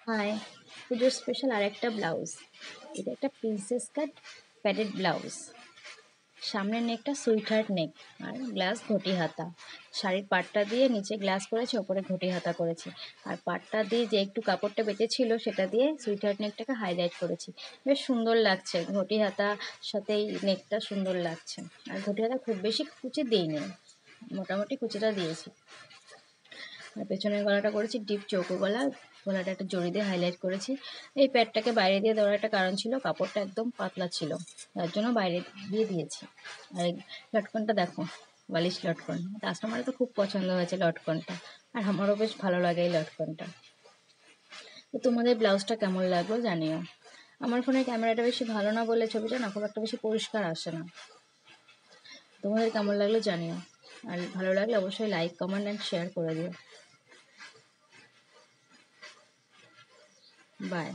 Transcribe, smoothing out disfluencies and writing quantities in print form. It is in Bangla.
হাই, পুজোর স্পেশাল আরেকটা ব্লাউজ। এটা একটা প্রিন্সেস কাট প্যাডেড ব্লাউজ। সামনের নেকটা সুইট নেক আর গ্লাস ঘটি হাতা। শাড়ির পাটটা দিয়ে নিচে গ্লাস করেছি, ওপরে ঘটি হাতা করেছি। আর পাটটা দিয়ে যে একটু কাপড়টা বেঁচেছিল সেটা দিয়ে সুইট নেকটাকে হাইলাইট করেছি। বেশ সুন্দর লাগছে, ঘটি হাতা সাথে এই নেকটা সুন্দর লাগছে। আর ঘটি হাতা খুব বেশি কুচি দিইনি, মোটামুটি কুচিটা দিয়েছি। আর পেছনের গলাটা করেছি ডিপ চৌকো গলা, গলাটা একটা জড়ি দিয়ে হাইলাইট করেছি। এই প্যাডটাকে বাইরে দিয়ে দেওয়ার একটা কারণ ছিল, কাপড়টা একদম পাতলা ছিল, তার জন্য বাইরে দিয়ে দিয়েছি। আর এই লটকনটা দেখো, বালিশ লটকন, কাস্টমারের তো খুব পছন্দ হয়েছে লটকনটা, আর আমারও বেশ ভালো লাগে এই লটকনটা। তো তোমাদের ব্লাউজটা কেমন লাগলো জানিও। আমার ফোনের ক্যামেরাটা বেশি ভালো না বলে ছবিটা না খুব একটা বেশি পরিষ্কার আসে না। তোমাদের কেমন লাগলো জানিও, আর ভালো লাগলে অবশ্যই লাইক কমেন্ট অ্যান্ড শেয়ার করে দিও। বাই।